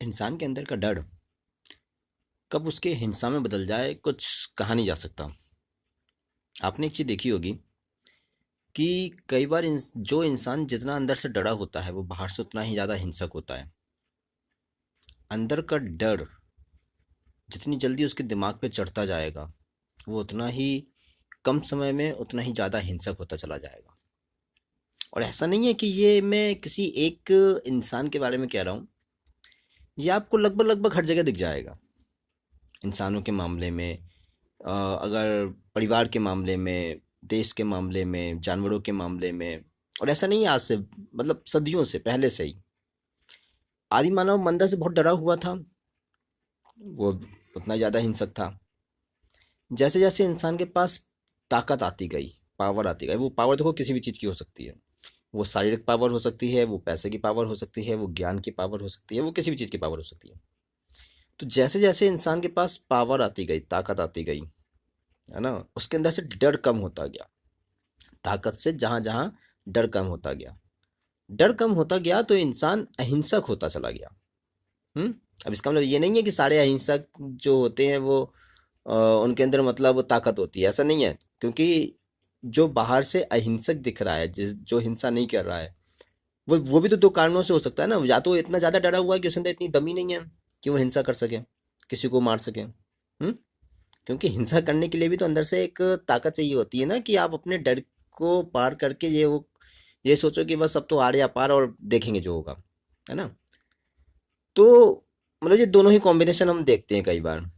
इंसान के अंदर का डर कब उसके हिंसा में बदल जाए कुछ कहा नहीं जा सकता। आपने एक चीज देखी होगी कि कई बार जो इंसान जितना अंदर से डरा होता है वो बाहर से उतना ही ज्यादा हिंसक होता है। अंदर का डर जितनी जल्दी उसके दिमाग पे चढ़ता जाएगा वो उतना ही कम समय में उतना ही ज्यादा हिंसक होता चला जाएगा। और ऐसा नहीं है कि ये मैं किसी एक इंसान के बारे में कह रहा हूँ, ये आपको लगभग लगभग हर जगह दिख जाएगा। इंसानों के मामले में, अगर परिवार के मामले में, देश के मामले में, जानवरों के मामले में। और ऐसा नहीं है आज से, मतलब सदियों से पहले से ही आदि मानव मंदिर से बहुत डरा हुआ था, वो उतना ज़्यादा हिंसक था। जैसे जैसे इंसान के पास ताकत आती गई, पावर आती गई, वो पावर देखो किसी भी चीज़ की हो सकती है। वो शारीरिक पावर हो सकती है, वो पैसे की पावर हो सकती है, वो ज्ञान की पावर हो सकती है, वो किसी भी चीज़ की पावर हो सकती है। तो जैसे जैसे इंसान के पास पावर आती गई, ताकत आती गई, है ना, उसके अंदर से डर कम होता गया। ताकत से जहां जहां डर कम होता गया, डर कम होता गया तो इंसान अहिंसक होता चला गया। हम्म। अब इसका मतलब ये नहीं है कि सारे अहिंसक जो होते हैं वो उनके अंदर मतलब ताकत होती है, ऐसा नहीं है। क्योंकि जो बाहर से अहिंसक दिख रहा है, जिस जो हिंसा नहीं कर रहा है, वो भी तो दो कारणों से हो सकता है ना। या तो वो इतना ज्यादा डरा हुआ है कि उसके अंदर इतनी दमी नहीं है कि वो हिंसा कर सके, किसी को मार सके। क्योंकि हिंसा करने के लिए भी तो अंदर से एक ताकत चाहिए होती है ना, कि आप अपने डर को पार करके ये सोचो कि बस अब तो आड़े या पार और देखेंगे जो होगा, है ना। तो मतलब ये दोनों ही कॉम्बिनेशन हम देखते हैं कई बार।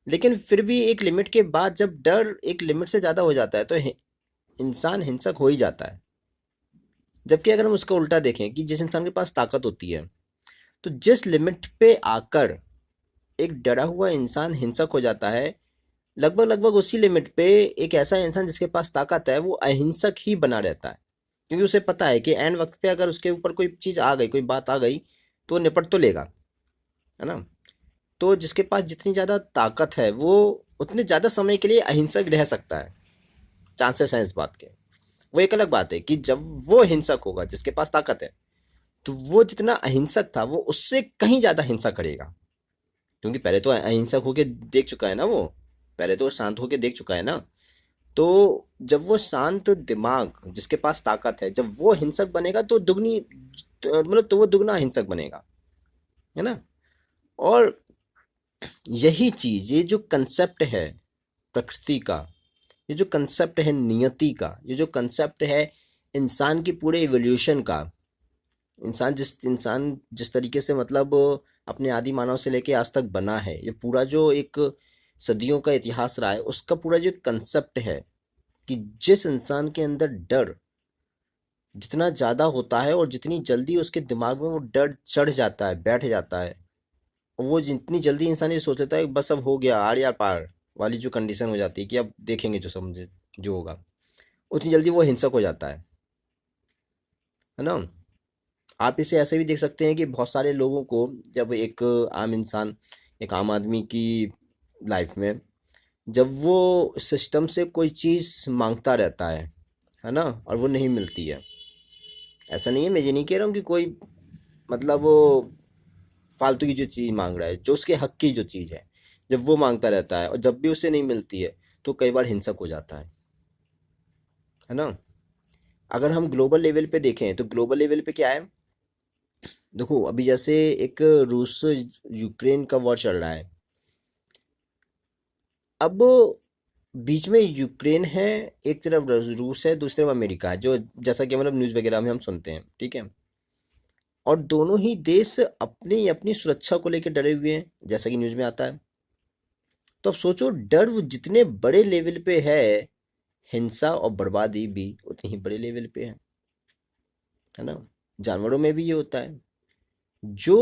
लेकिन फिर भी एक लिमिट के बाद जब डर एक लिमिट से ज्यादा हो जाता है तो इंसान हिंसक हो ही जाता है। जबकि अगर हम उसका उल्टा देखें कि जिस इंसान के पास ताकत होती है, तो जिस लिमिट पे आकर एक डरा हुआ इंसान हिंसक हो जाता है, लगभग लगभग उसी लिमिट पे एक ऐसा इंसान जिसके पास ताकत है वो अहिंसक ही बना रहता है। क्योंकि उसे पता है कि एंड वक्त पे अगर उसके ऊपर कोई चीज आ गई, कोई बात आ गई, तो वो निपट तो लेगा, है ना। तो जिसके पास जितनी ज्यादा ताकत है वो उतने ज्यादा समय के लिए अहिंसक रह सकता है। चांसेस हैं इस बात के। वो एक अलग बात है कि जब वो हिंसक होगा जिसके पास ताकत है, तो वो जितना अहिंसक था वो उससे कहीं ज्यादा हिंसा करेगा। क्योंकि पहले तो अहिंसक होके देख चुका है ना वो, पहले तो वो शांत होके देख चुका है ना। तो जब वो शांत दिमाग जिसके पास ताकत है, जब वो हिंसक बनेगा तो दुगनी मतलब तो वो दुगना हिंसक बनेगा, है ना। और यही चीज, ये जो कंसेप्ट है प्रकृति का, ये जो कंसेप्ट है नियति का, ये जो कंसेप्ट है इंसान की पूरे इवोल्यूशन का, इंसान जिस तरीके से मतलब अपने आदि मानव से लेके आज तक बना है, ये पूरा जो एक सदियों का इतिहास रहा है, उसका पूरा जो कंसेप्ट है कि जिस इंसान के अंदर डर जितना ज्यादा होता है और जितनी जल्दी उसके दिमाग में वो डर चढ़ जाता है, बैठ जाता है, और वो जितनी जल्दी इंसान ये सोच लेता है बस अब हो गया आर या पार वाली जो कंडीशन हो जाती है कि अब देखेंगे जो समझे जो होगा, उतनी जल्दी वो हिंसक हो जाता है ना। आप इसे ऐसे भी देख सकते हैं कि बहुत सारे लोगों को, जब एक आम इंसान, एक आम आदमी की लाइफ में जब वो सिस्टम से कोई चीज़ मांगता रहता है ना, और वो नहीं मिलती है। ऐसा नहीं है, मैं ये नहीं कह रहा हूँ कि कोई मतलब वो फालतू की जो चीज़ मांग रहा है, जो उसके हक की जो चीज़ है, जब वो मांगता रहता है और जब भी उसे नहीं मिलती है तो कई बार हिंसक हो जाता है ना। अगर हम ग्लोबल लेवल पे देखें तो ग्लोबल लेवल पे क्या है, देखो अभी जैसे एक रूस यूक्रेन का वॉर चल रहा है। अब बीच में यूक्रेन है, एक तरफ रूस है, दूसरी तरफ अमेरिका है, जो जैसा कि मतलब न्यूज़ वगैरह में हम सुनते हैं, ठीक है। और दोनों ही देश अपनी अपनी सुरक्षा को लेकर डरे हुए हैं, जैसा कि न्यूज़ में आता है। तो अब सोचो, डर वो जितने बड़े लेवल पे है, हिंसा और बर्बादी भी उतनी ही बड़े लेवल पे है ना। जानवरों में भी ये होता है। जो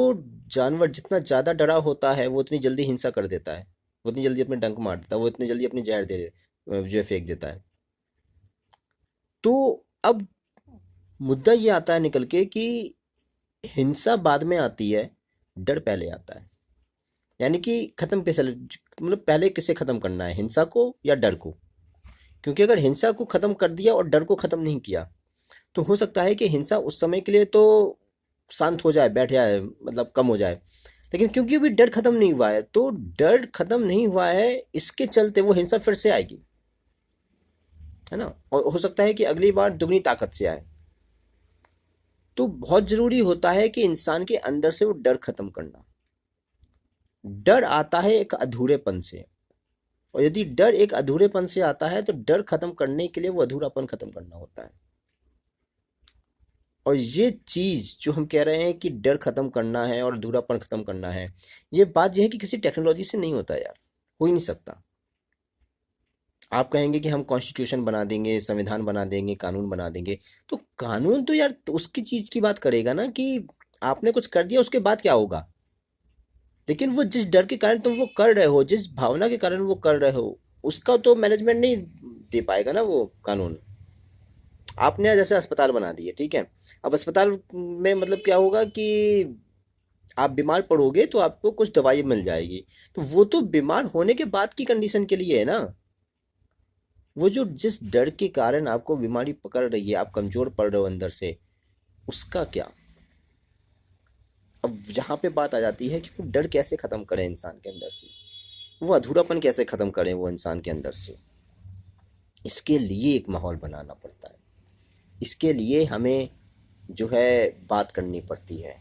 जानवर जितना ज्यादा डरा होता है वो उतनी जल्दी हिंसा कर देता है, वो उतनी जल्दी अपने डंक मार देता है, वो इतनी जल्दी अपनी जहर जो फेंक देता है। तो अब मुद्दा ये आता है निकल के कि हिंसा बाद में आती है, डर पहले आता है। यानी कि खत्म कैसे, मतलब पहले किसे खत्म करना है, हिंसा को या डर को। क्योंकि अगर हिंसा को खत्म कर दिया और डर को खत्म नहीं किया, तो हो सकता है कि हिंसा उस समय के लिए तो शांत हो जाए, बैठ जाए, मतलब कम हो जाए। लेकिन क्योंकि अभी डर खत्म नहीं हुआ है, तो डर खत्म नहीं हुआ है, इसके चलते वो हिंसा फिर से आएगी, है ना। और हो सकता है कि अगली बार दुगनी ताकत से आए। तो बहुत जरूरी होता है कि इंसान के अंदर से वो डर खत्म करना। डर आता है एक अधूरेपन से, और यदि डर एक अधूरेपन से आता है तो डर खत्म करने के लिए वो अधूरापन खत्म करना होता है। और ये चीज जो हम कह रहे हैं कि डर खत्म करना है और अधूरापन खत्म करना है, ये बात यह है कि किसी टेक्नोलॉजी से नहीं होता यार, हो ही नहीं सकता। आप कहेंगे कि हम कॉन्स्टिट्यूशन बना देंगे, संविधान बना देंगे, कानून बना देंगे, तो कानून तो यार तो उसकी चीज की बात करेगा ना कि आपने कुछ कर दिया उसके बाद क्या होगा। लेकिन वो जिस डर के कारण तुम वो कर रहे हो, जिस भावना के कारण वो कर रहे हो, उसका तो मैनेजमेंट नहीं दे पाएगा ना वो कानून। आपने जैसे अस्पताल बना दिए, ठीक है। अब अस्पताल में मतलब क्या होगा कि आप बीमार पड़ोगे तो आपको कुछ दवाई मिल जाएगी, तो वो तो बीमार होने के बाद की कंडीशन के लिए है ना। वो जो जिस डर के कारण आपको बीमारी पकड़ रही है, आप कमजोर पड़ रहे हो अंदर से, उसका क्या। अब यहाँ पे बात आ जाती है कि वो डर कैसे खत्म करें इंसान के अंदर से, वो अधूरापन कैसे खत्म करें वो इंसान के अंदर से। इसके लिए एक माहौल बनाना पड़ता है, इसके लिए हमें जो है बात करनी पड़ती है।